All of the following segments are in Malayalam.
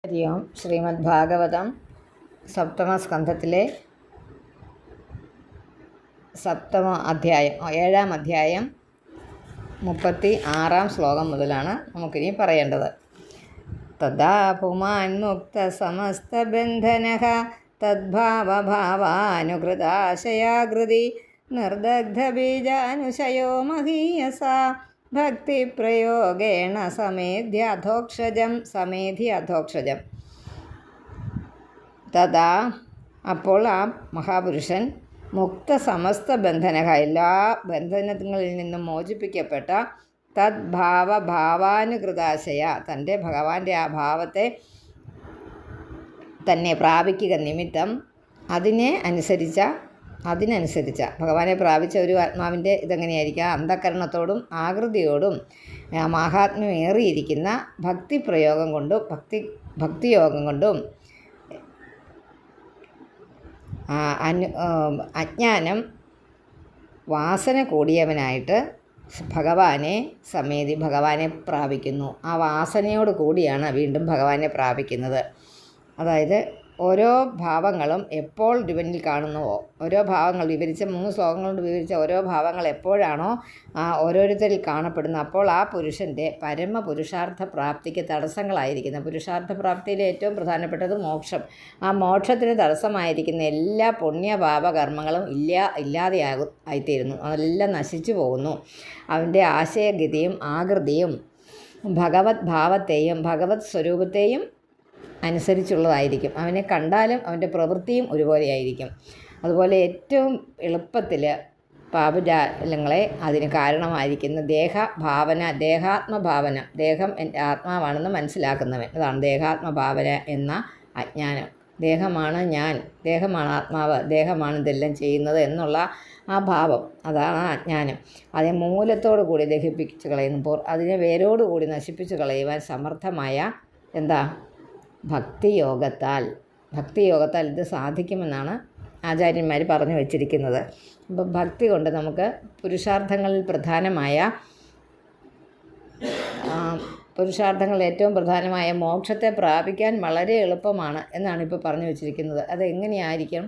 ഹരി ഓം. ശ്രീമദ് ഭാഗവതം സപ്തമസ്കന്ധത്തിലെ ഏഴാം അധ്യായം 36 ശ്ലോകം മുതലാണ് നമുക്കിനി പറയേണ്ടത്. തഥാ പുമാൻ മുക്ത സമസ്തബന്ധനഃ തദ്ഭാവഭാവാനുകൃതാശയാകൃതി നിർദഗ്ധബീജാനുശയോ മഹീയസ ഭക്തിപ്രയോഗേണ സമേധ്യ തഥാ അപ്പോൾ ആ മഹാപുരുഷൻ മുക്ത സമസ്ത ബന്ധനഃ എല്ലാ ബന്ധനങ്ങളിൽ നിന്നും മോചിപ്പിക്കപ്പെട്ട തദ്ഭാവഭാവാനുകൃതാശയ തൻ്റെ ഭഗവാന്റെ ആ ഭാവത്തെ തന്നെ പ്രാപിക്കുക നിമിത്തം അതിനനുസരിച്ച ഭഗവാനെ പ്രാപിച്ച ഒരു ആത്മാവിൻ്റെ ഇതെങ്ങനെയായിരിക്കുക? അന്ധകരണത്തോടും ആകൃതിയോടും മാഹാത്മ്യമേറിയിരിക്കുന്ന ഭക്തിപ്രയോഗം കൊണ്ടും ഭക്തിയോഗം കൊണ്ടും അജ്ഞാനം വാസന കൂടിയവനായിട്ട് ഭഗവാനെ പ്രാപിക്കുന്നു. ആ വാസനയോട് കൂടിയാണ് വീണ്ടും ഭഗവാനെ പ്രാപിക്കുന്നത്. അതായത് ഓരോ ഭാവങ്ങളും എപ്പോൾ ഇവനിൽ കാണുന്നുവോ, ഓരോ ഭാവങ്ങൾ വിവരിച്ച 3 ശ്ലോകങ്ങൾ കൊണ്ട് വിവരിച്ച ഓരോ ഭാവങ്ങൾ എപ്പോഴാണോ ഓരോരുത്തരിൽ കാണപ്പെടുന്നത്, അപ്പോൾ ആ പുരുഷൻ്റെ പരമപുരുഷാർത്ഥ പ്രാപ്തിക്ക് തടസ്സങ്ങളായിരിക്കുന്ന, പുരുഷാർത്ഥ പ്രാപ്തിയിലെ ഏറ്റവും പ്രധാനപ്പെട്ടത് മോക്ഷം, ആ മോക്ഷത്തിന് തടസ്സമായിരിക്കുന്ന എല്ലാ പുണ്യപാപകർമ്മങ്ങളും ആയിത്തീരുന്നു. അതെല്ലാം നശിച്ചു പോകുന്നു. അവൻ്റെ ആശയഗതിയും ആകൃതിയും ഭഗവത് ഭാവത്തെയും ഭഗവത് സ്വരൂപത്തെയും അനുസരിച്ചുള്ളതായിരിക്കും. അവനെ കണ്ടാലും അവൻ്റെ പ്രവൃത്തിയും ഒരുപോലെയായിരിക്കും. അതുപോലെ ഏറ്റവും എളുപ്പത്തിൽ പാപജാലങ്ങളെ അതിന് കാരണമായിരിക്കുന്ന ദേഹാത്മഭാവന, ദേഹം എൻ്റെ ആത്മാവാണെന്ന് മനസ്സിലാക്കുന്നവൻ, അതാണ് ദേഹാത്മഭാവന എന്ന അജ്ഞാനം. ദേഹമാണ് ഞാൻ, ദേഹമാണ് ആത്മാവ്, ദേഹമാണ് ഇതെല്ലാം ചെയ്യുന്നത് എന്നുള്ള ആ ഭാവം, അതാണ് ആ അജ്ഞാനം. അതിനെ മൂലത്തോടു കൂടി ദഹിപ്പിച്ച് കളയുമ്പോൾ അതിനെ വേരോടുകൂടി നശിപ്പിച്ച് കളയുവാൻ സമർത്ഥമായ ഭക്തിയോഗത്താൽ ഇത് സാധിക്കുമെന്നാണ് ആചാര്യന്മാർ പറഞ്ഞു വച്ചിരിക്കുന്നത്. അപ്പം ഭക്തി കൊണ്ട് നമുക്ക് പുരുഷാർത്ഥങ്ങളിൽ ഏറ്റവും പ്രധാനമായ മോക്ഷത്തെ പ്രാപിക്കാൻ വളരെ എളുപ്പമാണ് എന്നാണ് ഇപ്പോൾ പറഞ്ഞു വച്ചിരിക്കുന്നത്. അതെങ്ങനെയായിരിക്കും?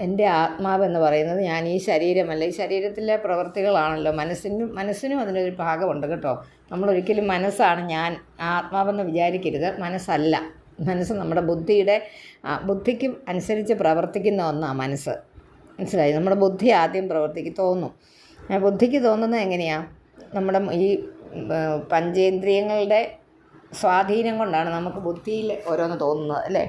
എൻ്റെ ആത്മാവെന്ന് പറയുന്നത് ഞാൻ ഈ ശരീരമല്ല, ഈ ശരീരത്തിലെ പ്രവൃത്തികളാണല്ലോ. മനസ്സിനും അതിനൊരു ഭാഗമുണ്ട് കേട്ടോ. നമ്മളൊരിക്കലും മനസ്സാണ് ഞാൻ ആത്മാവെന്ന് വിചാരിക്കരുത്. മനസ്സല്ല. മനസ്സ് നമ്മുടെ ബുദ്ധിക്കും അനുസരിച്ച് പ്രവർത്തിക്കുന്ന ഒന്നാണ് മനസ്സ്. മനസ്സിലായി? നമ്മുടെ ബുദ്ധി ആദ്യം തോന്നും. ബുദ്ധിക്ക് തോന്നുന്നത് എങ്ങനെയാണ്? നമ്മുടെ ഈ പഞ്ചേന്ദ്രിയങ്ങളുടെ സ്വാധീനം കൊണ്ടാണ് നമുക്ക് ബുദ്ധിയിൽ ഓരോന്ന് തോന്നുന്നത്, അല്ലേ?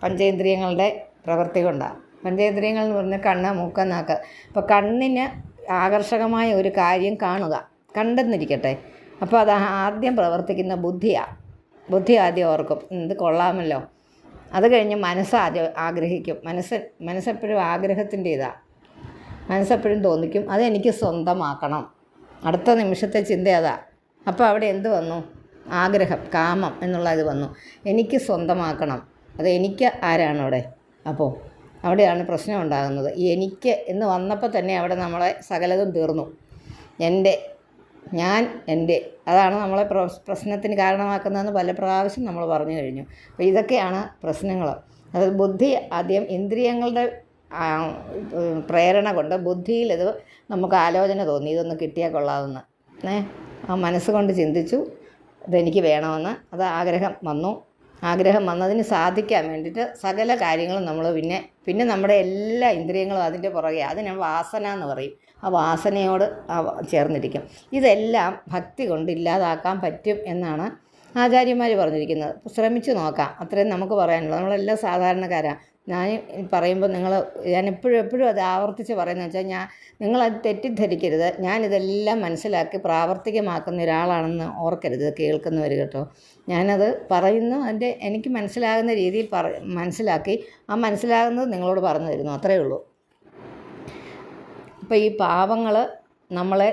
പഞ്ചേന്ദ്രിയങ്ങളുടെ പ്രവൃത്തി കൊണ്ടാണ്. പഞ്ചേന്ദ്രിയങ്ങൾ എന്ന് പറഞ്ഞാൽ കണ്ണ്, മൂക്ക്, നാക്ക്. അപ്പോൾ കണ്ണിന് ആകർഷകമായ ഒരു കാര്യം കാണുക, കണ്ടെന്നിരിക്കട്ടെ. അപ്പോൾ അത് ആദ്യം പ്രവർത്തിക്കുന്ന ബുദ്ധിയാണ്. ബുദ്ധി ആദ്യം ഓർക്കും, ഇത് കൊള്ളാമല്ലോ. അത് കഴിഞ്ഞ് മനസ്സാദ്യം ആഗ്രഹിക്കും. മനസ്സെപ്പോഴും ആഗ്രഹത്തിൻ്റെ ഇതാണ്. മനസ്സെപ്പോഴും തോന്നിക്കും അതെനിക്ക് സ്വന്തമാക്കണം. അടുത്ത നിമിഷത്തെ ചിന്ത അതാ. അപ്പോൾ അവിടെ എന്ത് വന്നു? ആഗ്രഹം, കാമം എന്നുള്ള ഇത് വന്നു. എനിക്ക് സ്വന്തമാക്കണം. അത് എനിക്ക് ആരാണ് അവിടെ? അപ്പോൾ അവിടെയാണ് പ്രശ്നം ഉണ്ടാകുന്നത്. ഈ എനിക്ക് എന്ന് വന്നപ്പോൾ തന്നെ അവിടെ നമ്മളെ സകലതും തീർന്നു. എൻ്റെ അതാണ് നമ്മളെ പ്രശ്നത്തിന് കാരണമാക്കുന്നതെന്ന് പല പ്രാവശ്യം നമ്മൾ പറഞ്ഞു കഴിഞ്ഞു. അപ്പോൾ ഇതൊക്കെയാണ് പ്രശ്നങ്ങൾ. അതായത് ബുദ്ധി ആദ്യം ഇന്ദ്രിയങ്ങളുടെ പ്രേരണ കൊണ്ട് ബുദ്ധിയിൽ ഇത് നമുക്ക് ആലോചന തോന്നി, ഇതൊന്ന് കിട്ടിയാൽ കൊള്ളാമെന്ന്. ആ മനസ്സുകൊണ്ട് ചിന്തിച്ചു ഇതെനിക്ക് വേണമെന്ന്. അത് ആഗ്രഹം വന്നതിന് സാധിക്കാൻ വേണ്ടിയിട്ട് സകല കാര്യങ്ങളും നമ്മൾ പിന്നെ നമ്മുടെ എല്ലാ ഇന്ദ്രിയങ്ങളും അതിൻ്റെ പുറകെ, അതിന് വാസന എന്ന് പറയും. ആ വാസനയോട് ചേർന്നിരിക്കും. ഇതെല്ലാം ഭക്തി കൊണ്ട് ഇല്ലാതാക്കാൻ പറ്റും എന്നാണ് ആചാര്യന്മാർ പറഞ്ഞിരിക്കുന്നത്. ശ്രമിച്ചു നോക്കാം, അത്രയും നമുക്ക് പറയാനുള്ളൂ. നമ്മളെല്ലാം സാധാരണക്കാരാണ്. ഞാൻ പറയുമ്പോൾ ഞാൻ എപ്പോഴും അത് ആവർത്തിച്ച് പറയുന്നത് വെച്ചാൽ നിങ്ങളത് തെറ്റിദ്ധരിക്കരുത്. ഞാനിതെല്ലാം മനസ്സിലാക്കി പ്രാവർത്തികമാക്കുന്ന ഒരാളാണെന്ന് ഓർക്കരുത് കേൾക്കുന്നവർ കേട്ടോ. ഞാനത് പറയുന്നു, എനിക്ക് മനസ്സിലാകുന്ന രീതിയിൽ മനസ്സിലാക്കി ആ മനസ്സിലാകുന്നത് നിങ്ങളോട് പറഞ്ഞു തരുന്നു, അത്രയേ ഉള്ളൂ. അപ്പോൾ ഈ പാപങ്ങൾ നമ്മളെ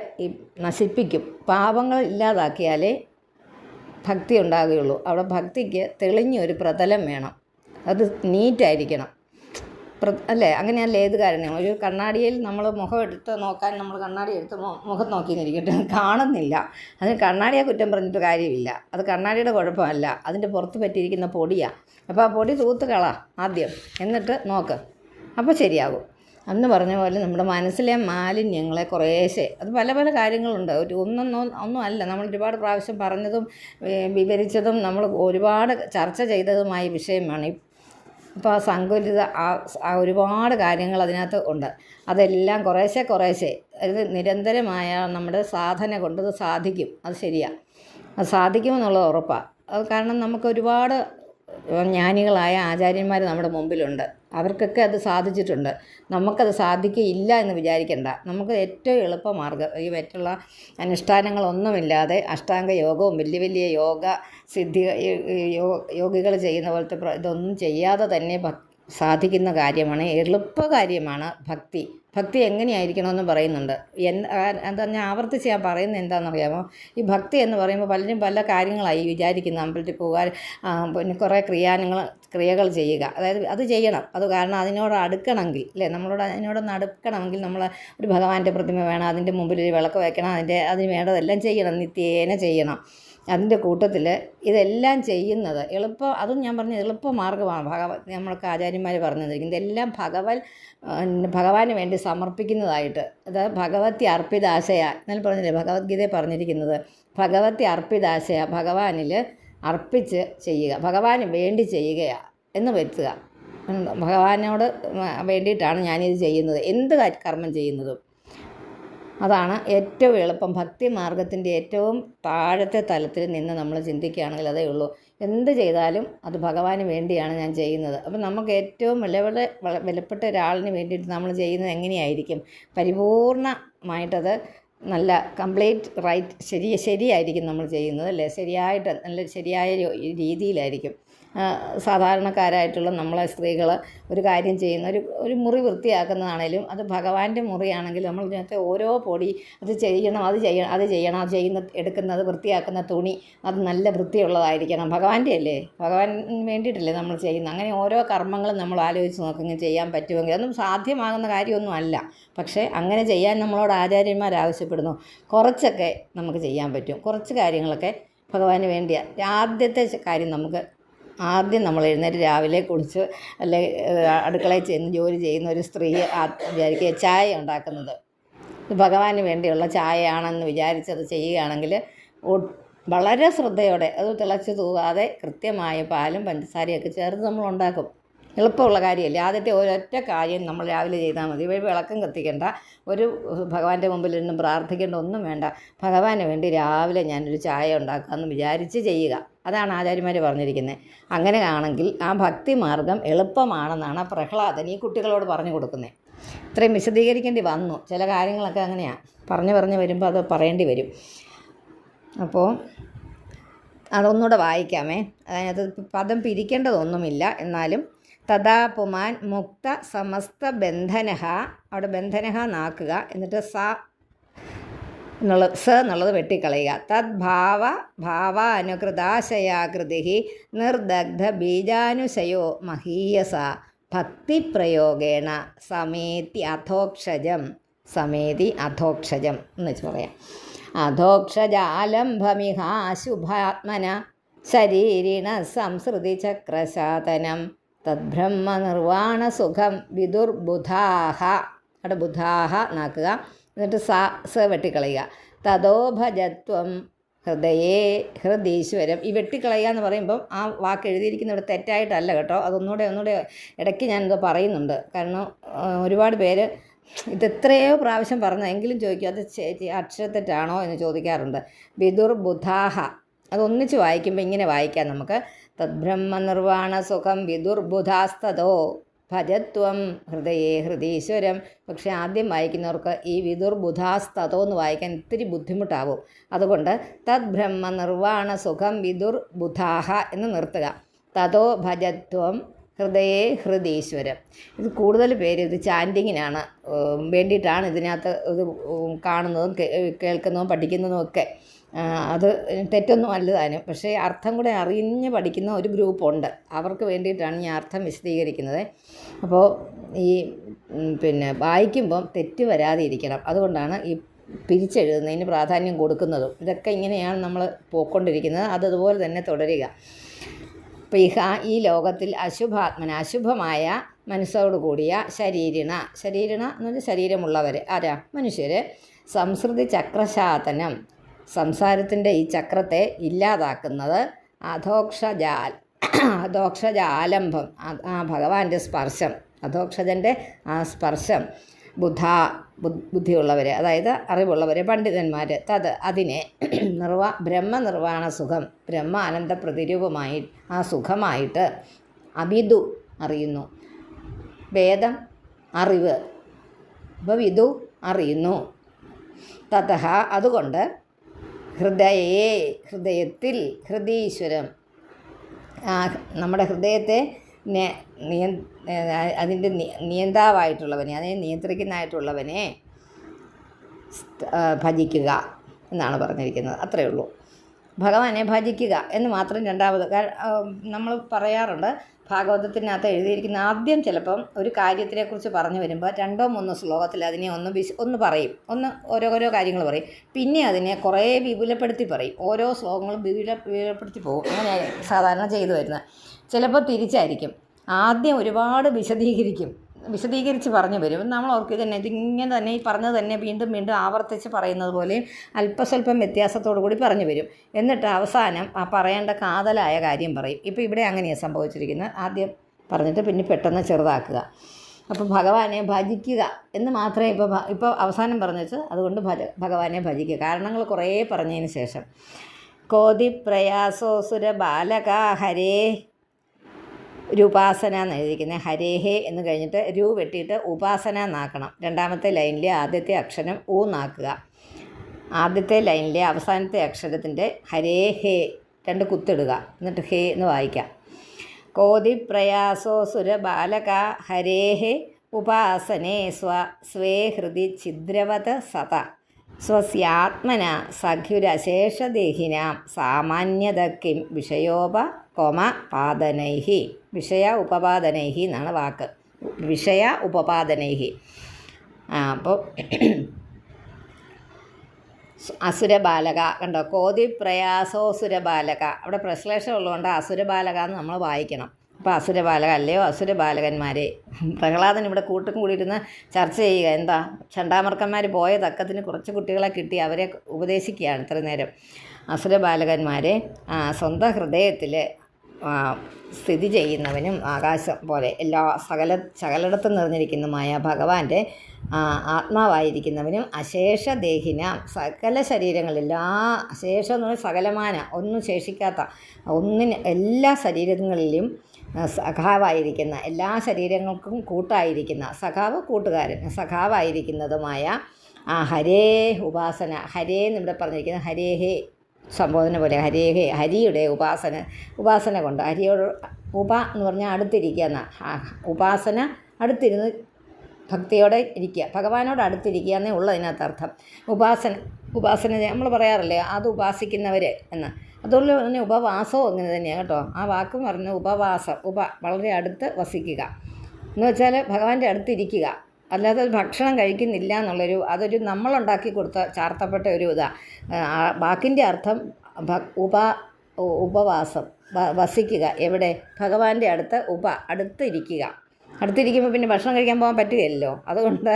നശിപ്പിക്കും. പാപങ്ങൾ ഇല്ലാതാക്കിയാലേ ഭക്തി ഉണ്ടാകുകയുള്ളൂ. അവിടെ ഭക്തിക്ക് തെളിഞ്ഞൊരു പ്രതലം വേണം. അത് നീറ്റായിരിക്കണം. അല്ലേ? അങ്ങനെയല്ലേ ഏത് കാര്യവും. ഒരു കണ്ണാടിയിൽ നമ്മൾ മുഖം എടുത്ത് നോക്കാൻ നമ്മൾ കണ്ണാടി എടുത്ത് മുഖം നോക്കിയെന്നിരിക്കട്ടെ, കാണുന്നില്ല. അതിന് കണ്ണാടിയെ കുറ്റം പറഞ്ഞിട്ട് കാര്യമില്ല. അത് കണ്ണാടിയുടെ കുഴപ്പമല്ല, അതിൻ്റെ പുറത്ത് പറ്റിയിരിക്കുന്ന പൊടിയാണ്. അപ്പോൾ ആ പൊടി തൂത്ത് ആദ്യം, എന്നിട്ട് നോക്ക്, അപ്പോൾ ശരിയാകും. അന്ന് പറഞ്ഞ പോലെ നമ്മുടെ മനസ്സിലെ മാലിന്യങ്ങളെ കുറേശ്ശെ, അത് പല പല കാര്യങ്ങളുണ്ട്, ഒന്നും അല്ല, നമ്മൾ ഒരുപാട് പ്രാവശ്യം പറഞ്ഞതും വിവരിച്ചതും നമ്മൾ ഒരുപാട് ചർച്ച ചെയ്തതുമായ വിഷയമാണ്. അപ്പോൾ ആ സങ്കുലിത ഒരുപാട് കാര്യങ്ങൾ അതിനകത്ത് ഉണ്ട്. അതെല്ലാം കുറേശ്ശെ അത് നിരന്തരമായ നമ്മുടെ സാധന കൊണ്ട് അത് സാധിക്കും. അത് ശരിയാണ്, അത് സാധിക്കുമെന്നുള്ളത് ഉറപ്പാണ്. അത് കാരണം നമുക്ക് ഒരുപാട് ജ്ഞാനികളായ ആചാര്യന്മാർ നമ്മുടെ മുമ്പിലുണ്ട്. അവർക്കൊക്കെ അത് സാധിച്ചിട്ടുണ്ട്. നമുക്കത് സാധിക്കില്ല എന്ന് വിചാരിക്കേണ്ട. നമുക്ക് ഏറ്റവും എളുപ്പമാർഗ്ഗം, ഈ മറ്റുള്ള അനുഷ്ഠാനങ്ങളൊന്നുമില്ലാതെ അഷ്ടാംഗ യോഗവും വലിയ വലിയ യോഗ സിദ്ധി യോഗികൾ ചെയ്യുന്ന പോലത്തെ ഇതൊന്നും ചെയ്യാതെ തന്നെ സാധിക്കുന്ന കാര്യമാണ്, എളുപ്പ കാര്യമാണ് ഭക്തി. ഭക്തി എങ്ങനെയായിരിക്കണമെന്ന് പറയുന്നുണ്ട്. എന്താ ഞാൻ ആവർത്തിച്ച് ഞാൻ പറയുന്നത് എന്താണെന്നറിയാമോ? ഈ ഭക്തി എന്ന് പറയുമ്പോൾ പലരും പല കാര്യങ്ങളായി വിചാരിക്കുന്നത്. അമ്പലത്തിൽ പോകാൻ, പിന്നെ കുറേ ക്രിയകൾ ചെയ്യുക, അതായത് അത് ചെയ്യണം. അത് കാരണം അതിനോട് അടുക്കണമെങ്കിൽ, അല്ലേ, അതിനോടൊന്ന് അടുക്കണമെങ്കിൽ നമ്മൾ ഒരു ഭഗവാന്റെ പ്രതിമ വേണം, അതിൻ്റെ മുമ്പിൽ ഒരു വിളക്ക് വയ്ക്കണം, അതിന് വേണ്ടതെല്ലാം ചെയ്യണം, നിത്യേന ചെയ്യണം. അതിൻ്റെ കൂട്ടത്തിൽ ഇതെല്ലാം ചെയ്യുന്നത് അതും ഞാൻ പറഞ്ഞ എളുപ്പമാർഗ്ഗമാണ്. നമ്മൾക്ക് ആചാര്യന്മാർ പറഞ്ഞു തന്നിരിക്കുന്നത് ഇതെല്ലാം ഭഗവാന് വേണ്ടി സമർപ്പിക്കുന്നതായിട്ട്. അത് ഭഗവതി അർപ്പിതാശയ എന്നാൽ പറഞ്ഞില്ലേ, ഭഗവത്ഗീതയെ പറഞ്ഞിരിക്കുന്നത് ഭഗവതി അർപ്പിതാശയ, ഭഗവാനിൽ അർപ്പിച്ച് ചെയ്യുക, ഭഗവാന് വേണ്ടി ചെയ്യുകയാണ് എന്ന് വരുത്തുക. ഭഗവാനോട് വേണ്ടിയിട്ടാണ് ഞാനിത് ചെയ്യുന്നത്, എന്ത് കർമ്മം ചെയ്യുന്നതും. അതാണ് ഏറ്റവും എളുപ്പം. ഭക്തി മാർഗത്തിൻ്റെ ഏറ്റവും താഴത്തെ തലത്തിൽ നിന്ന് നമ്മൾ ചിന്തിക്കുകയാണെങ്കിൽ അതേ ഉള്ളൂ. എന്ത് ചെയ്താലും അത് ഭഗവാന് വേണ്ടിയാണ് ഞാൻ ചെയ്യുന്നത്. അപ്പം നമുക്ക് ഏറ്റവും വിലപ്പെട്ട ഒരാളിന് വേണ്ടിയിട്ട് നമ്മൾ ചെയ്യുന്നത് എങ്ങനെയായിരിക്കും? പരിപൂർണമായിട്ടത് നല്ല കംപ്ലീറ്റ് ശരിയായിരിക്കും നമ്മൾ ചെയ്യുന്നത്, അല്ലേ? ശരിയായ രീതിയിലായിരിക്കും. സാധാരണക്കാരായിട്ടുള്ള നമ്മളെ സ്ത്രീകൾ ഒരു കാര്യം ചെയ്യുന്ന ഒരു മുറി വൃത്തിയാക്കുന്നതാണേലും അത് ഭഗവാന്റെ മുറിയാണെങ്കിൽ നമ്മൾ ഇതിനകത്ത് ഓരോ പൊടി അത് എടുക്കുന്നത് വൃത്തിയാക്കുന്ന തുണി അത് നല്ല വൃത്തിയുള്ളതായിരിക്കണം. ഭഗവാന്റെ അല്ലേ, ഭഗവാൻ വേണ്ടിയിട്ടല്ലേ നമ്മൾ ചെയ്യുന്നത്. അങ്ങനെ ഓരോ കർമ്മങ്ങളും നമ്മൾ ആലോചിച്ച് നോക്കുമെങ്കിൽ ചെയ്യാൻ പറ്റുമെങ്കിൽ അതൊന്നും സാധ്യമാകുന്ന കാര്യമൊന്നും അല്ല. പക്ഷേ അങ്ങനെ ചെയ്യാൻ നമ്മളോട് ആചാര്യന്മാർ ആവശ്യപ്പെടുന്നു. കുറച്ചൊക്കെ നമുക്ക് ചെയ്യാൻ പറ്റും. കുറച്ച് കാര്യങ്ങളൊക്കെ ഭഗവാന് വേണ്ടിയാണ്. ആദ്യത്തെ കാര്യം ആദ്യം നമ്മൾ എഴുന്നേറ്റ് രാവിലെ കുളിച്ച് അല്ലെ അടുക്കളയിൽ ചെന്ന് ജോലി ചെയ്യുന്ന ഒരു സ്ത്രീ വിചാരിക്കുക ചായ ഉണ്ടാക്കുന്നത് ഭഗവാന് വേണ്ടിയുള്ള ചായയാണെന്ന് വിചാരിച്ചത് ചെയ്യുകയാണെങ്കിൽ വളരെ ശ്രദ്ധയോടെ, അത് തിളച്ച് തൂകാതെ കൃത്യമായ പാലും പഞ്ചസാരയൊക്കെ ചേർത്ത് നമ്മൾ ഉണ്ടാക്കും. എളുപ്പമുള്ള കാര്യമല്ലേ? ആദ്യത്തെ ഒരൊറ്റ കാര്യം നമ്മൾ രാവിലെ ചെയ്താൽ മതി. വിളക്കം കത്തിക്കേണ്ട, ഒരു ഭഗവാന്റെ മുമ്പിൽ നിന്നും പ്രാർത്ഥിക്കേണ്ട, ഒന്നും വേണ്ട. ഭഗവാന് വേണ്ടി രാവിലെ ഞാനൊരു ചായ ഉണ്ടാക്കാമെന്ന് വിചാരിച്ച് ചെയ്യുക. അതാണ് ആചാര്യന്മാർ പറഞ്ഞിരിക്കുന്നത്. അങ്ങനെ ആണെങ്കിൽ ആ ഭക്തി മാർഗം എളുപ്പമാണെന്നാണ് പ്രഹ്ലാദൻ ഈ കുട്ടികളോട് പറഞ്ഞു കൊടുക്കുന്നത്. ഇത്രയും വിശദീകരിക്കേണ്ടി വന്നു. ചില കാര്യങ്ങളൊക്കെ അങ്ങനെയാണ്, പറഞ്ഞു വരുമ്പോൾ അത് പറയേണ്ടി വരും. അപ്പോൾ അതൊന്നുകൂടെ വായിക്കാമേ. അതിനകത്ത് പദം പിരിക്കേണ്ടതൊന്നുമില്ല. എന്നാലും തഥാ പുമാൻ മുക്ത സമസ്ത ബന്ധനഹ, അവിടെ ബന്ധനഹ നാക്കുക, എന്നിട്ട് എന്നുള്ളത് വെട്ടിക്കളയുക. ഭാവാനുകൃതാശയാകൃതി നിർദഗ്ധ ബീജാനുശയോ മഹീയസ ഭക്തിപ്രയോഗേണ സമേതി അധോക്ഷജം എന്ന് വെച്ച് പറയാം. അധോക്ഷജാലംഭമിഹാശുഭാത്മന ശരീരിണ സംസൃതി ചക്രശാതനം തദ്ബ്രഹ്മ നിർവാണസുഖം വിദുർബുധാഹ, അവിടെ ബുധാഹ നാക്കുക, എന്നിട്ട് സ വെട്ടിക്കളയുക. തതോ ഭജത്വം ഹൃദീശ്വരം. ഈ വെട്ടിക്കളയുക എന്ന് പറയുമ്പം ആ വാക്ക് എഴുതിയിരിക്കുന്നത് തെറ്റായിട്ടല്ല കേട്ടോ. അതൊന്നുകൂടെ ഇടയ്ക്ക് ഞാനിത് പറയുന്നുണ്ട്. കാരണം ഒരുപാട് പേര് ഇതെത്രയോ പ്രാവശ്യം പറഞ്ഞെങ്കിലും ചോദിക്കും അത് അക്ഷരത്തെറ്റാണോ എന്ന് ചോദിക്കാറുണ്ട്. വിദുർബുധാഹ അതൊന്നിച്ച് വായിക്കുമ്പോൾ ഇങ്ങനെ വായിക്കാം നമുക്ക്. തദ്ബ്രഹ്മ നിർവാണ സുഖം വിദുർബുധാസ്തതോ ഭജത്വം ഹൃദീശ്വരം. പക്ഷേ ആദ്യം വായിക്കുന്നവർക്ക് ഈ വിദുർബുധാസ്തതോ എന്ന് വായിക്കാൻ ഇത്തിരി ബുദ്ധിമുട്ടാവും. അതുകൊണ്ട് തദ്ബ്രഹ്മ നിർവാണ സുഖം വിദുർബുധാഹ എന്ന് നിർത്തുക. തതോ ഭജത്വം ഹൃദീശ്വരം. ഇത് കൂടുതൽ പേര് ഇത് ചാൻറ്റിങ്ങിനാണ് വേണ്ടിയിട്ടാണ് ഇതിനകത്ത് ഇത് കാണുന്നതും കേൾക്കുന്നതും പഠിക്കുന്നതും ഒക്കെ. അത് തെറ്റൊന്നും അല്ല താനും. പക്ഷേ അർത്ഥം കൂടെ അറിഞ്ഞ് പഠിക്കുന്ന ഒരു ഗ്രൂപ്പുണ്ട്. അവർക്ക് വേണ്ടിയിട്ടാണ് ഞാൻ അർത്ഥം വിശദീകരിക്കുന്നത്. അപ്പോൾ ഈ വായിക്കുമ്പം തെറ്റ് വരാതെ ഇരിക്കണം. അതുകൊണ്ടാണ് ഈ പിരിച്ചെഴുതുന്നതിന് പ്രാധാന്യം കൊടുക്കുന്നതും. ഇതൊക്കെ ഇങ്ങനെയാണ് നമ്മൾ പോയിക്കൊണ്ടിരിക്കുന്നത്. അതുപോലെ തന്നെ തുടരുക. അപ്പോൾ ഈ ലോകത്തിൽ അശുഭമായ മനസ്സോട് കൂടിയ ശരീരിണ എന്ന് പറഞ്ഞാൽ ശരീരമുള്ളവർ ആരാ? മനുഷ്യർ. സംസൃതി ചക്രശാതനം, സംസാരത്തിൻ്റെ ഈ ചക്രത്തെ ഇല്ലാതാക്കുന്നത് അധോക്ഷജാലംഭം, ഭഗവാന്റെ സ്പർശം, അധോക്ഷജൻ്റെ ആ സ്പർശം, ബുദ്ധിയുള്ളവർ, അതായത് അറിവുള്ളവർ, പണ്ഡിതന്മാർ, അതിനെ ബ്രഹ്മനിർവാണ സുഖം, ബ്രഹ്മാനന്ദ പ്രതിരൂപമായി ആ സുഖമായിട്ട് അവിദു അറിയുന്നു. വേദം അറിവ്, അപ്പോൾ വിദു അറിയുന്നു. തതഃ അതുകൊണ്ട് ഹൃദയത്തിൽ ഹൃദീശ്വരം, നമ്മുടെ ഹൃദയത്തെ അതിൻ്റെ നിയന്താവായിട്ടുള്ളവനെ, അതിനെ നിയന്ത്രിക്കുന്നതായിട്ടുള്ളവനെ ഭജിക്കുക എന്നാണ് പറഞ്ഞിരിക്കുന്നത്. അത്രയേ ഉള്ളൂ. ഭഗവാനെ ഭജിക്കുക എന്ന് മാത്രം. രണ്ടാമത് നമ്മൾ പറയാറുണ്ട്, ഭാഗവതത്തിനകത്ത് എഴുതിയിരിക്കുന്ന ആദ്യം ചിലപ്പം ഒരു കാര്യത്തിനെക്കുറിച്ച് പറഞ്ഞു വരുമ്പോൾ 2-3 ശ്ലോകത്തിൽ അതിനെ ഒന്ന് പറയും, ഓരോരോ കാര്യങ്ങൾ പറയും. പിന്നെ അതിനെ കുറേ വിപുലപ്പെടുത്തി പറയും. ഓരോ ശ്ലോകങ്ങളും വിപുലപ്പെടുത്തി പോകും. അങ്ങനെ സാധാരണ ചെയ്തു വരുന്നത്. ചിലപ്പോൾ തിരിച്ചായിരിക്കും. ആദ്യം ഒരുപാട് വിശദീകരിച്ച് പറഞ്ഞു വരും. നമ്മൾ ഓർക്കും ഇതിങ്ങനെ തന്നെ ഈ പറഞ്ഞത് തന്നെ വീണ്ടും ആവർത്തിച്ച് പറയുന്നത് പോലെയും അല്പസ്വല്പം വ്യത്യാസത്തോടു കൂടി പറഞ്ഞു വരും. എന്നിട്ട് അവസാനം ആ പറയേണ്ട കാതലായ കാര്യം പറയും. ഇപ്പോൾ ഇവിടെ അങ്ങനെയാണ് സംഭവിച്ചിരിക്കുന്നത്. ആദ്യം പറഞ്ഞിട്ട് പിന്നെ പെട്ടെന്ന് ചെറുതാക്കുക. അപ്പോൾ ഭഗവാനെ ഭജിക്കുക എന്ന് മാത്രമേ ഇപ്പോൾ അവസാനം പറഞ്ഞു വെച്ച്, അതുകൊണ്ട് ഭഗവാനെ ഭജിക്കുക. കാരണങ്ങൾ കുറേ പറഞ്ഞതിന് ശേഷം കോതി പ്രയാസോസുര ബാലക ഹരേ രൂപാസന എന്ന് എഴുതിയിരിക്കുന്നത്. ഹരേഹേ എന്ന് കഴിഞ്ഞിട്ട് വെട്ടിയിട്ട് ഉപാസന എന്നാക്കണം. രണ്ടാമത്തെ ലൈനിലെ ആദ്യത്തെ അക്ഷരം ഊന്നാക്കുക. ആദ്യത്തെ ലൈനിലെ അവസാനത്തെ അക്ഷരത്തിൻ്റെ ഹരേഹേ 2 കുത്തിടുക. എന്നിട്ട് ഹേ എന്ന് വായിക്കാം. കോതി പ്രയാസോസുര ബാലക ഹരേഹേ ഉപാസനേ സ്വേ ഹൃദി ഛിദ്രവത് സത സ്വസ്യാത്മന സഖ്യുരശേഷദേഹിനാം സാമാന്യത കിം വിഷയ ഉപപാദനൈഹി എന്നാണ് വാക്ക്. വിഷയ ഉപപാദനൈഹി. അപ്പോൾ അസുരബാലക കണ്ടോ, കോതി പ്രയാസോസുരബാലക. അവിടെ പ്രശ്ലേഷം ഉള്ളതുകൊണ്ട് അസുരബാലക എന്ന് നമ്മൾ വായിക്കണം. അപ്പോൾ അസുരബാലക അല്ലയോ അസുരബാലകന്മാരെ. പ്രഹ്ലാദൻ ഇവിടെ കൂടിയിരുന്ന് ചർച്ച ചെയ്യുക. എന്താ, ചണ്ടാമർക്കന്മാർ പോയ തക്കത്തിന് കുറച്ച് കുട്ടികളെ കിട്ടി, അവരെ ഉപദേശിക്കുകയാണ് ഇത്ര നേരം. അസുരബാലകന്മാരെ സ്വന്തം ഹൃദയത്തിൽ സ്ഥിതി ചെയ്യുന്നവനും ആകാശം പോലെ സകലയിടത്തും നിറഞ്ഞിരിക്കുന്നതുമായ ഭഗവാന്റെ ആത്മാവായിരിക്കുന്നവനും അശേഷദേഹിന സകല ശരീരങ്ങളിൽ അശേഷം എന്ന് പറഞ്ഞാൽ സകലമാന, ഒന്നും ശേഷിക്കാത്ത എല്ലാ ശരീരങ്ങളിലും സഖാവായിരിക്കുന്ന, എല്ലാ ശരീരങ്ങൾക്കും കൂട്ടായിരിക്കുന്ന, കൂട്ടുകാരൻ സഖാവായിരിക്കുന്നതുമായ ഹരേ ഉപാസന. ഹരേ എന്നിവിടെ പറഞ്ഞിരിക്കുന്നത് ഹരേഹേ സംബോധന പോലെ ഹരേഹേ, ഹരിയുടെ ഉപാസന കൊണ്ട്. ഹരിയോട് എന്ന് പറഞ്ഞാൽ അടുത്തിരിക്കുക എന്ന ഉപാസന, അടുത്തിരുന്ന് ഭക്തിയോടെ ഇരിക്കുക, ഭഗവാനോട് അടുത്തിരിക്കുക എന്നേ ഉള്ളതിനകത്ത് അർത്ഥം. ഉപാസന നമ്മൾ പറയാറില്ലേ, അത് ഉപാസിക്കുന്നവർ എന്ന്. അതുപോലെ തന്നെ ഉപവാസവും അങ്ങനെ തന്നെയാണ് കേട്ടോ. ആ വാക്കും പറഞ്ഞ് ഉപവാസം, വളരെ അടുത്ത് വസിക്കുക എന്ന് വെച്ചാൽ ഭഗവാന്റെ അടുത്തിരിക്കുക. അല്ലാതെ ഭക്ഷണം കഴിക്കുന്നില്ല അതൊരു നമ്മളുണ്ടാക്കി കൊടുത്ത ചാർത്തപ്പെട്ട ഒരു വാക്കിൻ്റെ അർത്ഥം ഉപവാസം, വസിക്കുക. എവിടെ? ഭഗവാന്റെ അടുത്ത് അടുത്തിരിക്കുമ്പോൾ പിന്നെ ഭക്ഷണം കഴിക്കാൻ പോകാൻ പറ്റുകയില്ലല്ലോ. അതുകൊണ്ട്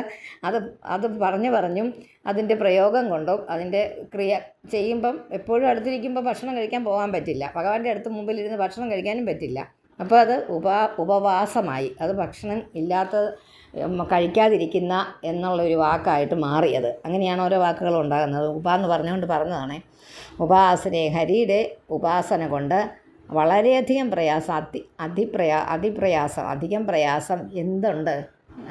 അത് പറഞ്ഞും അതിൻ്റെ പ്രയോഗം കൊണ്ടും അതിൻ്റെ ക്രിയ ചെയ്യുമ്പം എപ്പോഴും അടുത്തിരിക്കുമ്പോൾ ഭക്ഷണം കഴിക്കാൻ പോകാൻ പറ്റില്ല. ഭഗവാന്റെ അടുത്ത് മുമ്പിലിരുന്ന് ഭക്ഷണം കഴിക്കാനും പറ്റില്ല. അപ്പോൾ അത് ഉപവാസമായി. അത് ഭക്ഷണം കഴിക്കാതിരിക്കുന്ന എന്നുള്ളൊരു വാക്കായിട്ട് മാറിയത്. അങ്ങനെയാണ് ഓരോ വാക്കുകളും ഉണ്ടാകുന്നത്. എന്ന് പറഞ്ഞുകൊണ്ട് പറഞ്ഞതാണ്. ഉപാസനയെ, ഹരിയുടെ ഉപാസന കൊണ്ട് വളരെയധികം പ്രയാസം, അധികം പ്രയാസം എന്തുണ്ട്?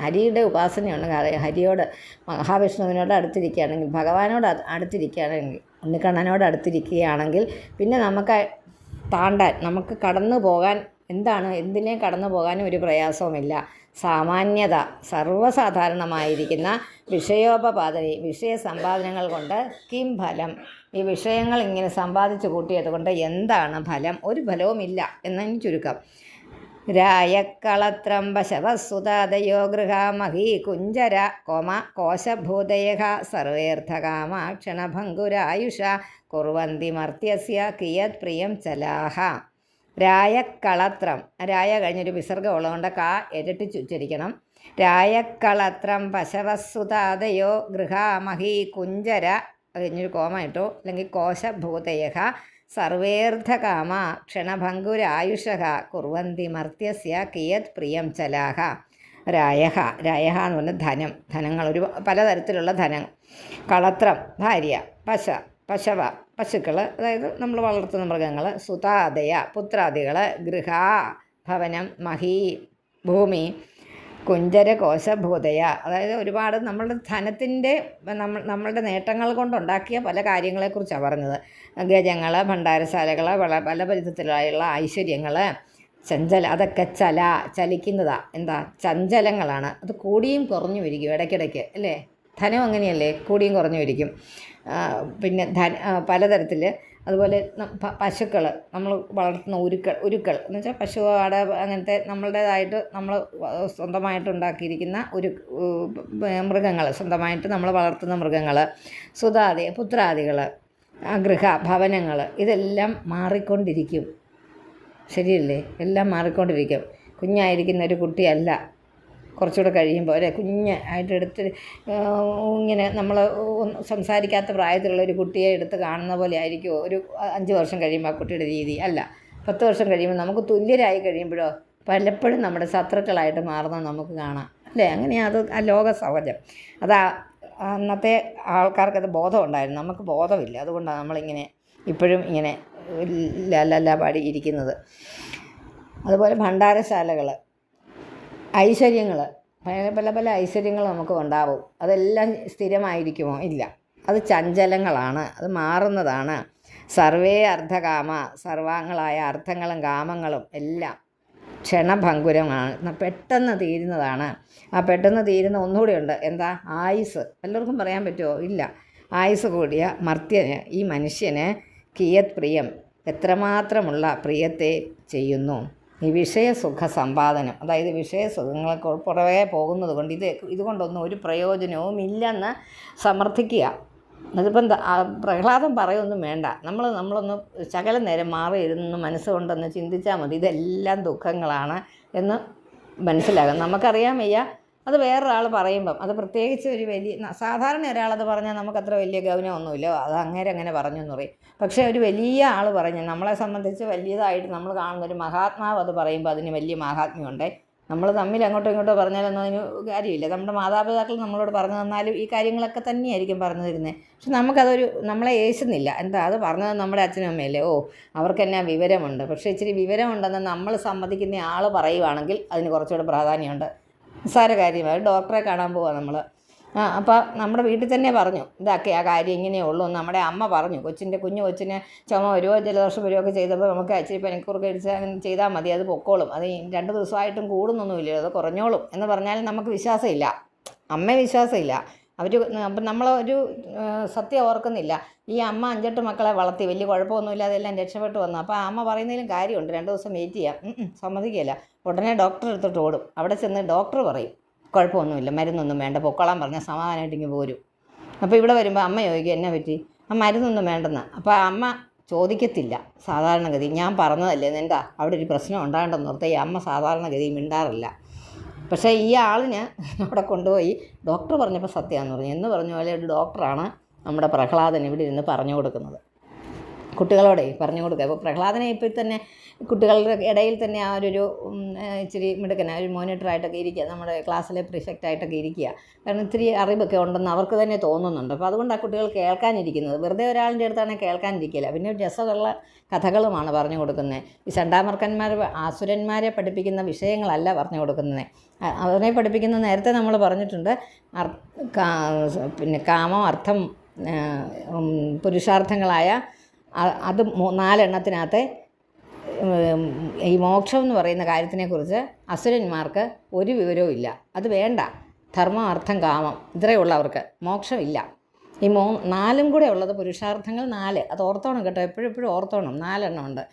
ഹരിയുടെ ഉപാസനയുണ്ട്. ഹരിയോട്, മഹാവിഷ്ണുവിനോട് അടുത്തിരിക്കുകയാണെങ്കിൽ, ഭഗവാനോട് അടുത്തിരിക്കുകയാണെങ്കിൽ, ഉണ്ണിക്കണ്ണനോട് അടുത്തിരിക്കുകയാണെങ്കിൽ പിന്നെ നമുക്ക് കടന്നു പോകാൻ എന്താണ്, എന്തിനെ കടന്നു പോകാനും ഒരു പ്രയാസവുമില്ല. സാമാന്യത, സർവ്വസാധാരണമായിരിക്കുന്ന വിഷയോപപാദന, വിഷയ സമ്പാദനങ്ങൾ കൊണ്ട് കിം ഫലം, ഈ വിഷയങ്ങൾ ഇങ്ങനെ സമ്പാദിച്ചു കൂട്ടിയത് കൊണ്ട് എന്താണ് ഫലം? ഒരു ഫലവുമില്ല എന്നതിന് ചുരുക്കം. രായക്കളത്രംബശവസുതാദയോ ഗൃഹാമഹീ കുഞ്ചര കോശഭൂതയഃ സർവേർത്ഥകാമ ക്ഷണഭംഗുരായുഷ കുർവന്തി മർത്യസ്യ കിയത് പ്രിയം ചലാഹ. രായക്കളത്രം, രായ കഴിഞ്ഞൊരു വിസർഗം ഉള്ളതുകൊണ്ട് കാ ഇരട്ടിച്ച് ഉച്ചരിക്കണം. രായക്കളത്രം പശവസുതാദയോ ഗൃഹാമഹീ കുഞ്ചര, കഴിഞ്ഞൊരു കോമ ഇട്ടു, അല്ലെങ്കിൽ കോശഭൂതയഃ സർവേർത്ഥകാമ ക്ഷണഭംഗുരായുഷഃ കുർവന്തി മർത്യസ്യ കിയത് പ്രിയം ചലാഹ. രായഃ, രായഃ എന്ന് പറഞ്ഞാൽ ധനം, ധനങ്ങൾ, പലതരത്തിലുള്ള ധനം. കളത്രം ഭാര്യ, പശവ പശുക്കൾ, അതായത് നമ്മൾ വളർത്തുന്ന മൃഗങ്ങൾ, സുതാദയ പുത്രാദികൾ, ഗൃഹ ഭവനം, മഹീ ഭൂമി, കുഞ്ചര കോശഭൂതയ, അതായത് ഒരുപാട് നമ്മളുടെ ധനത്തിൻ്റെ നമ്മളുടെ നേട്ടങ്ങൾ കൊണ്ടുണ്ടാക്കിയ പല കാര്യങ്ങളെക്കുറിച്ചാണ് പറഞ്ഞത്. ഗജങ്ങൾ, ഭണ്ഡാരശാലകൾ, പല വിധത്തിലുള്ള ഐശ്വര്യങ്ങൾ, അതൊക്കെ ചലിക്കുന്നതാണ്. എന്താ, ചഞ്ചലങ്ങളാണ്. അത് കൂടിയും കുറഞ്ഞു വരിക്കും ഇടയ്ക്കിടയ്ക്ക്, അല്ലേ? ധനം അങ്ങനെയല്ലേ, കൂടിയും കുറഞ്ഞു വരിക്കും. പിന്നെ പലതരത്തിൽ, അതുപോലെ പശുക്കൾ, നമ്മൾ വളർത്തുന്ന ഉരുക്കൾ എന്ന് വെച്ചാൽ പശു, ആട്, അങ്ങനത്തെ നമ്മളുടേതായിട്ട് നമ്മൾ സ്വന്തമായിട്ട് ഉണ്ടാക്കിയിരിക്കുന്ന മൃഗങ്ങൾ, സ്വന്തമായിട്ട് നമ്മൾ വളർത്തുന്ന മൃഗങ്ങൾ, സുതാദി പുത്രാദികൾ, ഗൃഹ ഭവനങ്ങൾ, ഇതെല്ലാം മാറിക്കൊണ്ടിരിക്കും. ശരിയല്ലേ? എല്ലാം മാറിക്കൊണ്ടിരിക്കും. കുഞ്ഞായിരിക്കുന്ന ഒരു കുട്ടിയല്ല കുറച്ചുകൂടെ കഴിയുമ്പോൾ, അല്ലേ, കുഞ്ഞായിട്ട് എടുത്ത് ഇങ്ങനെ നമ്മൾ സംസാരിക്കാത്ത പ്രായത്തിലുള്ള ഒരു കുട്ടിയെ എടുത്ത് കാണുന്ന പോലെ ആയിരിക്കുമോ ഒരു 5 വർഷം കഴിയുമ്പോൾ ആ കുട്ടിയുടെ രീതി? അല്ല. 10 വർഷം കഴിയുമ്പോൾ നമുക്ക് തുല്യരായി കഴിയുമ്പോഴോ പലപ്പോഴും നമ്മുടെ ശത്രുക്കളായിട്ട് മാറുന്നത് നമുക്ക് കാണാം, അല്ലേ? അങ്ങനെയാണ് അത് ആ ലോക സഹജം. അന്നത്തെ ആൾക്കാർക്കത് ബോധം ഉണ്ടായിരുന്നു, നമുക്ക് ബോധമില്ല. അതുകൊണ്ടാണ് നമ്മളിങ്ങനെ ഇപ്പോഴും ഇങ്ങനെ ലല്ല പാടി ഇരിക്കുന്നത്. അതുപോലെ ഭണ്ഡാരശാലകൾ, ഐശ്വര്യങ്ങൾ, പല ഐശ്വര്യങ്ങൾ നമുക്ക് ഉണ്ടാവും. അതെല്ലാം സ്ഥിരമായിരിക്കുമോ? ഇല്ല. അത് ചഞ്ചലങ്ങളാണ്, അത് മാറുന്നതാണ്. സർവേ അർത്ഥകാമ, സർവാംഗങ്ങളായ അർത്ഥങ്ങളും കാമങ്ങളും എല്ലാം ക്ഷണഭംഗുരമാണ്, പെട്ടെന്ന് തീരുന്നതാണ്. ആ പെട്ടെന്ന് തീരുന്ന ഒന്നുകൂടെ ഉണ്ട്. എന്താ? ആയുസ്. എല്ലാവർക്കും പറയാൻ പറ്റുമോ? ഇല്ല. ആയുസ് കൂടിയ മർത്യന്, ഈ മനുഷ്യന് കിയത് പ്രിയം, എത്രമാത്രമുള്ള പ്രിയത്തെ ചെയ്യുന്നു. ഈ വിഷയസുഖ സമ്പാദനം, അതായത് വിഷയസുഖങ്ങളെ പുറകെ പോകുന്നത് കൊണ്ട് ഇതുകൊണ്ടൊന്നും ഒരു പ്രയോജനവും ഇല്ലെന്ന് സമർത്ഥിക്കുക. അതിപ്പം പ്രഹ്ലാദൻ പറയൊന്നും വേണ്ട. നമ്മളൊന്ന് ശകലം നേരം മാറി ഇരുന്ന് മനസ്സുകൊണ്ടൊന്ന് ചിന്തിച്ചാൽ മതി. ഇതെല്ലാം ദുഃഖങ്ങളാണ് എന്ന് മനസ്സിലാകും. നമുക്കറിയാൻ വയ്യ. അത് വേറൊരാൾ പറയുമ്പം അത് പ്രത്യേകിച്ച് ഒരു സാധാരണ ഒരാളത് പറഞ്ഞാൽ നമുക്കത്ര വലിയ ഗൗനമൊന്നുമില്ല, അത് അങ്ങനെ പറഞ്ഞു എന്ന് പറയും. പക്ഷേ ഒരു വലിയ ആൾ പറഞ്ഞ് നമ്മളെ സംബന്ധിച്ച് വലിയതായിട്ട് നമ്മൾ കാണുന്നൊരു മഹാത്മാവ് അത് പറയുമ്പോൾ അതിന് വലിയ മാഹാത്മ്യമുണ്ട്. നമ്മൾ തമ്മിൽ അങ്ങോട്ടും ഇങ്ങോട്ടോ പറഞ്ഞാലൊന്നും അതിന് കാര്യമില്ല. നമ്മുടെ മാതാപിതാക്കൾ നമ്മളോട് പറഞ്ഞു തന്നാലും ഈ കാര്യങ്ങളൊക്കെ തന്നെയായിരിക്കും പറഞ്ഞു തരുന്നത്. പക്ഷെ നമ്മളെ ഏശുന്നില്ല. എന്താ, അത് പറഞ്ഞത് നമ്മുടെ അച്ഛനും അമ്മയല്ലേ, അവർക്ക് എന്നാ വിവരമുണ്ട്. പക്ഷേ ഇച്ചിരി വിവരമുണ്ടെന്ന് നമ്മൾ സമ്മതിക്കുന്ന ആൾ പറയുവാണെങ്കിൽ അതിന് കുറച്ചുകൂടെ പ്രാധാന്യമുണ്ട്. നിസ്സാര കാര്യമായി ഡോക്ടറെ കാണാൻ പോവാം നമ്മൾ. അപ്പോൾ നമ്മുടെ വീട്ടിൽ തന്നെ പറഞ്ഞു, ഇതൊക്കെ ആ കാര്യം ഇങ്ങനെയേ ഉള്ളൂ. നമ്മുടെ അമ്മ പറഞ്ഞു, കുഞ്ഞു കൊച്ചിന് ചുമ വരുമോ ജലദോഷം വരുമോ ഒക്കെ ചെയ്തപ്പോൾ നമുക്ക് ഇച്ചിരി പനിക്കൂർക്ക് അടിച്ച് അങ്ങനെ ചെയ്താൽ മതി, അത് പൊക്കോളും, അത് 2 ദിവസമായിട്ടും കൂടുന്നൊന്നുമില്ല, അത് കുറഞ്ഞോളും എന്ന് പറഞ്ഞാലും നമുക്ക് വിശ്വാസമില്ല, അമ്മയെ വിശ്വാസമില്ല. അപ്പം നമ്മളൊരു സത്യം ഓർക്കുന്നില്ല. ഈ അമ്മ 5-8 മക്കളെ വളർത്തി, വലിയ കുഴപ്പമൊന്നുമില്ലാതെ എല്ലാം രക്ഷപ്പെട്ടു വന്നു. അപ്പോൾ ആ അമ്മ പറയുന്നതിലും കാര്യമുണ്ട്. 2 ദിവസം വെയിറ്റ് ചെയ്യാം. സമ്മതിക്കില്ല. ഉടനെ ഡോക്ടറെ എടുത്തിട്ട് ഓടും. അവിടെ ചെന്ന് ഡോക്ടർ പറയും കുഴപ്പമൊന്നുമില്ല, മരുന്നൊന്നും വേണ്ട, പൊക്കോളാൻ പറഞ്ഞാൽ സമാധാനമായിട്ട് ഇങ്ങനെ പോരും. അപ്പോൾ ഇവിടെ വരുമ്പോൾ അമ്മ ചോദിക്കും എന്നാ പറ്റി, ആ മരുന്നൊന്നും വേണ്ടെന്ന്. അപ്പോൾ അമ്മ ചോദിക്കത്തില്ല സാധാരണഗതി. ഞാൻ പറഞ്ഞതല്ലേ, എന്താ അവിടെ ഒരു പ്രശ്നം ഉണ്ടാകണ്ടെന്ന് ഓർത്ത് ഈ അമ്മ സാധാരണഗതി മിണ്ടാറില്ല. പക്ഷേ ഈ ആളിന് അവിടെ കൊണ്ടുപോയി ഡോക്ടർ പറഞ്ഞപ്പോൾ സത്യമാണെന്ന് പറഞ്ഞു. എന്ന് പറഞ്ഞ പോലെ ഒരു ഡോക്ടറാണ് നമ്മുടെ പ്രഹ്ലാദൻ ഇവിടെ ഇരുന്ന് പറഞ്ഞു കൊടുക്കുന്നത്, കുട്ടികളോടെ പറഞ്ഞു കൊടുക്കുക. അപ്പോൾ പ്രഹ്ലാദനെ ഇപ്പോൾ തന്നെ കുട്ടികളുടെ ഇടയിൽ തന്നെ ആ ഒരു ഇച്ചിരി മിടുക്കന ഒരു മോണിറ്ററായിട്ടൊക്കെ ഇരിക്കുക, നമ്മുടെ ക്ലാസ്സിലെ പ്രിഫെക്റ്റായിട്ടൊക്കെ ഇരിക്കുക. കാരണം ഇത്തിരി അറിവൊക്കെ ഉണ്ടെന്ന് അവർക്ക് തന്നെ തോന്നുന്നുണ്ട്. അപ്പോൾ അതുകൊണ്ട് ആ കുട്ടികൾ കേൾക്കാനിരിക്കുന്നത്. വെറുതെ ഒരാളിൻ്റെ അടുത്താണെങ്കിൽ കേൾക്കാനിരിക്കില്ല. പിന്നെ രസമുള്ള കഥകളുമാണ് പറഞ്ഞു കൊടുക്കുന്നത്. ഈ ചണ്ടാമർക്കന്മാർ ആസുരന്മാരെ പഠിപ്പിക്കുന്ന വിഷയങ്ങളല്ല പറഞ്ഞു കൊടുക്കുന്നത്. അവരെ പഠിപ്പിക്കുന്ന നേരത്തെ നമ്മൾ പറഞ്ഞിട്ടുണ്ട്. പിന്നെ കാമം, അർത്ഥം, പുരുഷാർത്ഥങ്ങളായ അത് 4 എണ്ണത്തിനകത്തെ ഈ മോക്ഷം എന്ന് പറയുന്ന കാര്യത്തിനെക്കുറിച്ച് അസുരന്മാർക്ക് ഒരു വിവരവും ഇല്ല. അത് വേണ്ട. ധർമ്മം, അർത്ഥം, കാമം ഇത്രയേ ഉള്ളവർക്ക്. മോക്ഷമില്ല. ഈ നാലും കൂടെ ഉള്ളത് പുരുഷാർത്ഥങ്ങൾ 4. അത് ഓർത്തോണം കേട്ടോ, എപ്പോഴും ഓർത്തോണം. 4 എണ്ണം ഉണ്ട്.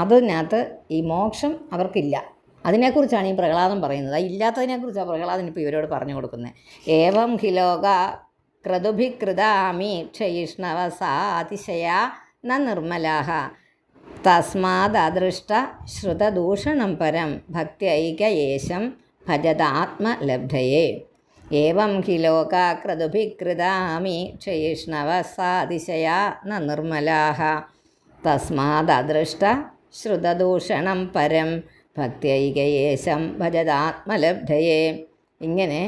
അതിനകത്ത് ഈ മോക്ഷം അവർക്കില്ല. അതിനെക്കുറിച്ചാണ് ഈ പ്രഹ്ലാദൻ പറയുന്നത്. ഇല്ലാത്തതിനെക്കുറിച്ചാണ് പ്രഹ്ലാദൻ ഇപ്പോൾ ഇവരോട് പറഞ്ഞു കൊടുക്കുന്നത്. ഏവം ഹിലോക ക്രതുഭികൃതാമി ക്ഷയിഷ്ണവസാതിശയ ന നിർമ്മലാഹ തസ്മാദൃഷ്ട ശ്രുതദൂഷണം പരം ഭക്ത്യൈകയേശം ഭജതാത്മലബ്ധയേ. ഏവം ഹി ലോകാ ക്രതുഭികൃതാമി ക്ഷയിഷ്ണവസാതിശയ ന നിർമ്മലാഹ തസ്മാദൃഷ്ട ശ്രുതദൂഷണം പരം ഭക്ത്യൈകയേശം ഭജതാത്മലബ്ധയേ. ഇങ്ങനെ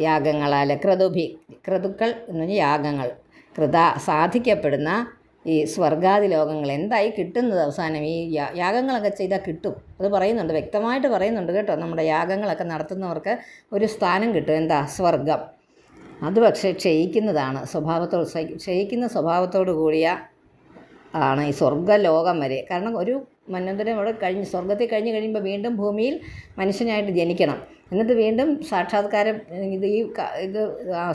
യാഗങ്ങളാൽ ക്രതുക്കൾ എന്ന് പറഞ്ഞാൽ യാഗങ്ങൾ, സാധിക്കപ്പെടുന്ന ഈ സ്വർഗാദി ലോകങ്ങൾ എന്തായി കിട്ടുന്നത് അവസാനം ഈ യാഗങ്ങളൊക്കെ ചെയ്താൽ കിട്ടും. അത് പറയുന്നുണ്ട്, വ്യക്തമായിട്ട് പറയുന്നുണ്ട് കേട്ടോ. നമ്മുടെ യാഗങ്ങളൊക്കെ നടത്തുന്നവർക്ക് ഒരു സ്ഥാനം കിട്ടും. എന്താ? സ്വർഗം. അത് പക്ഷേ ക്ഷയിക്കുന്നതാണ്, ക്ഷയിക്കുന്ന സ്വഭാവത്തോടു കൂടിയ ആണ് ഈ സ്വർഗ്ഗലോകം വരെ. കാരണം ഒരു മന്വന്തരം അവിടെ സ്വർഗത്തിൽ കഴിഞ്ഞ് കഴിയുമ്പോൾ വീണ്ടും ഭൂമിയിൽ മനുഷ്യനായിട്ട് ജനിക്കണം. എന്നിട്ട് വീണ്ടും സാക്ഷാത്കാരം ഇത്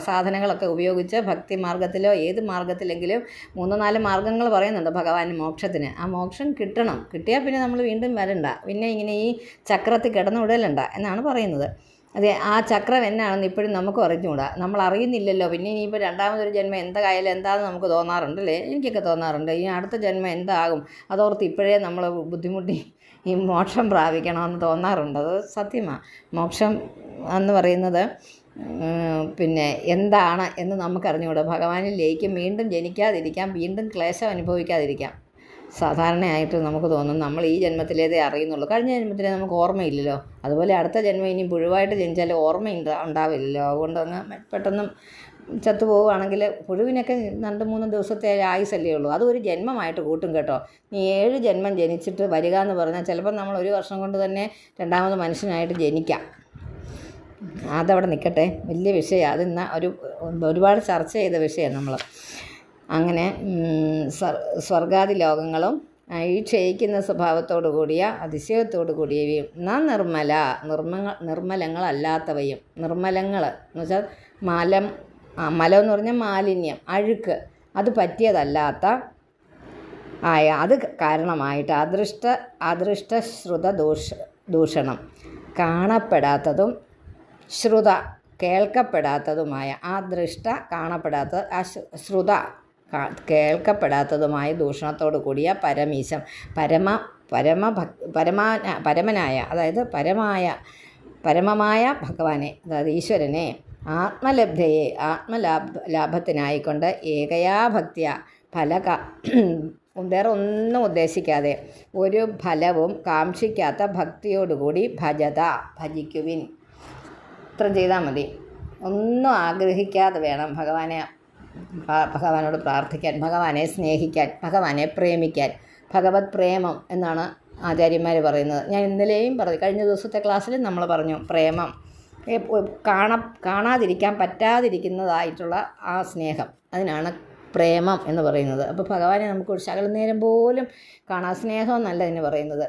സാധനങ്ങളൊക്കെ ഉപയോഗിച്ച് ഭക്തി മാർഗത്തിലോ ഏത് മാർഗത്തിലെങ്കിലും 3-4 മാർഗ്ഗങ്ങൾ പറയുന്നുണ്ട് ഭഗവാൻ മോക്ഷത്തിന്. ആ മോക്ഷം കിട്ടണം. കിട്ടിയാൽ പിന്നെ നമ്മൾ വീണ്ടും വരണ്ട, പിന്നെ ഇങ്ങനെ ഈ ചക്രത്തിൽ കിടന്നു വിടലണ്ട എന്നാണ് പറയുന്നത്. അതെ, ആ ചക്രം എന്നാണെന്ന് ഇപ്പോഴും നമുക്ക് അറിഞ്ഞുകൂടാ. നമ്മൾ അറിയുന്നില്ലല്ലോ. പിന്നെ ഇനിയിപ്പോൾ രണ്ടാമതൊരു ജന്മം എന്തായാലും എന്താണെന്ന് നമുക്ക് തോന്നാറുണ്ട് അല്ലേ? എനിക്കൊക്കെ തോന്നാറുണ്ട്. ഇനി അടുത്ത ജന്മം എന്താകും അതോർത്ത് ഇപ്പോഴേ നമ്മൾ ബുദ്ധിമുട്ടി ഈ മോക്ഷം പ്രാപിക്കണമെന്ന് തോന്നാറുണ്ട്. അത് സത്യമാണ്. മോക്ഷം എന്ന് പറയുന്നത് പിന്നെ എന്താണ് എന്ന് നമുക്കറിഞ്ഞുകൂടാ. ഭഗവാനിൽ ലയിക്കും, വീണ്ടും ജനിക്കാതിരിക്കാം, വീണ്ടും ക്ലേശം അനുഭവിക്കാതിരിക്കാം. സാധാരണയായിട്ട് നമുക്ക് തോന്നും നമ്മൾ ഈ ജന്മത്തിലേതേ അറിയുന്നുള്ളൂ, കഴിഞ്ഞ ജന്മത്തിലേ നമുക്ക് ഓർമ്മയില്ലല്ലോ. അതുപോലെ അടുത്ത ജന്മം ഇനി പുഴുവായിട്ട് ജനിച്ചാൽ ഓർമ്മ ഉണ്ടാവില്ലല്ലോ. അതുകൊണ്ട് അങ്ങ് പെട്ടെന്ന് ചത്തുപോവുകയാണെങ്കിൽ പുഴുവിനൊക്കെ 2-3 ദിവസത്തെ ആയുസല്ലേ ഉള്ളൂ. അതൊരു ജന്മമായിട്ട് കൂട്ടും കേട്ടോ. നീ 7 ജന്മം ജനിച്ചിട്ട് വരിക എന്ന് പറഞ്ഞാൽ ചിലപ്പോൾ നമ്മൾ 1 വർഷം കൊണ്ട് തന്നെ രണ്ടാമത് മനുഷ്യനായിട്ട് ജനിക്കാം. അതവിടെ നിൽക്കട്ടെ, വലിയ വിഷയമാണ്. അതിന്ന് ഒരുപാട് ചർച്ച ചെയ്ത വിഷയമാണ് നമ്മൾ. അങ്ങനെ സ്വർഗാദി ലോകങ്ങളും ഈ ക്ഷയിക്കുന്ന സ്വഭാവത്തോടു കൂടിയ അതിശയത്തോടു കൂടിയവയും നിർമ്മലങ്ങളല്ലാത്തവയും. നിർമ്മലങ്ങൾ എന്ന് വെച്ചാൽ മലം എന്ന് പറഞ്ഞാൽ മാലിന്യം, അഴുക്ക്, അത് പറ്റിയതല്ലാത്ത അത് കാരണമായിട്ട് അദൃഷ്ട ശ്രുത ദൂഷണം, കാണപ്പെടാത്തതും ശ്രുത കേൾക്കപ്പെടാത്തതുമായ, കാണപ്പെടാത്ത ശ്രുത കേൾക്കപ്പെടാത്തതുമായ ദൂഷണത്തോടു കൂടിയ പരമീശം, പരമനായ, അതായത് പരമമായ ഭഗവാനെ, അതായത് ഈശ്വരനെ, ആത്മലബ്ധയെ ആത്മലാഭത്തിനായിക്കൊണ്ട് ഏകയാ ഭക്തിയ വേറെ ഒന്നും ഉദ്ദേശിക്കാതെ ഒരു ഫലവും കാക്ഷിക്കാത്ത ഭക്തിയോടുകൂടി ഭജിക്കുവിൻ. ഇത്രയും ചെയ്താൽ മതി. ഒന്നും ആഗ്രഹിക്കാതെ വേണം ഭഗവാനോട് പ്രാർത്ഥിക്കാൻ, ഭഗവാനെ സ്നേഹിക്കാൻ, ഭഗവാനെ പ്രേമിക്കാൻ. ഭഗവത് പ്രേമം എന്നാണ് ആചാര്യന്മാർ പറയുന്നത്. ഞാൻ ഇന്നലെയും പറഞ്ഞു, കഴിഞ്ഞ ദിവസത്തെ ക്ലാസ്സിലും നമ്മൾ പറഞ്ഞു, പ്രേമം കാണാതിരിക്കാൻ പറ്റാതിരിക്കുന്നതായിട്ടുള്ള ആ സ്നേഹം, അതിനാണ് പ്രേമം എന്ന് പറയുന്നത്. അപ്പോൾ ഭഗവാനെ നമുക്ക് ഒരു ശകലം നേരം പോലും കാണാൻ, സ്നേഹം എന്നല്ല ഇതിന് പറയുന്നത്.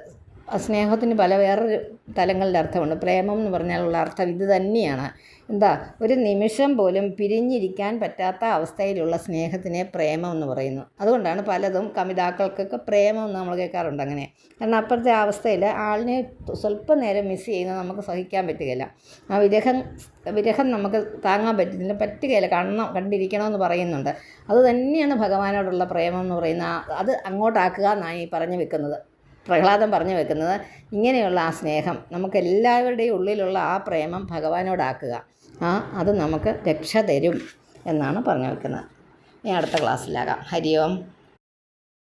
ആ സ്നേഹത്തിന് വേറൊരു തലങ്ങളുടെ അർത്ഥമുണ്ട്. പ്രേമം എന്ന് പറഞ്ഞാലുള്ള അർത്ഥം ഇത് തന്നെയാണ്. എന്താ? ഒരു നിമിഷം പോലും പിരിഞ്ഞിരിക്കാൻ പറ്റാത്ത അവസ്ഥയിലുള്ള സ്നേഹത്തിനെ പ്രേമം എന്ന് പറയുന്നു. അതുകൊണ്ടാണ് പലതും കവിതാക്കൾക്കൊക്കെ പ്രേമം എന്ന് നമ്മൾ കേൾക്കാറുണ്ട്. അങ്ങനെ കാരണം അപ്പോഴത്തെ അവസ്ഥയിൽ ആളിനെ സ്വല്പം നേരം മിസ് ചെയ്യുന്നത് നമുക്ക് സഹിക്കാൻ പറ്റുകയില്ല. ആ വിരഹം നമുക്ക് താങ്ങാൻ പറ്റുകയില്ല. കണ്ടിരിക്കണമെന്ന് പറയുന്നുണ്ട്. അതുതന്നെയാണ് ഭഗവാനോടുള്ള പ്രേമം എന്ന് പറയുന്നത്. അത് അങ്ങോട്ടാക്കുക എന്നാണ് ഈ പറഞ്ഞു വെക്കുന്നത്, പ്രഹ്ലാദൻ പറഞ്ഞു വെക്കുന്നത്. ഇങ്ങനെയുള്ള ആ സ്നേഹം നമുക്കെല്ലാവരുടെയും ഉള്ളിലുള്ള ആ പ്രേമം ഭഗവാനോടാക്കുക. അത് നമുക്ക് രക്ഷ തരും എന്നാണ് പറഞ്ഞു വെക്കുന്നത്. ഇനി അടുത്ത ക്ലാസ്സിലാകാം. ഹരി ഓം.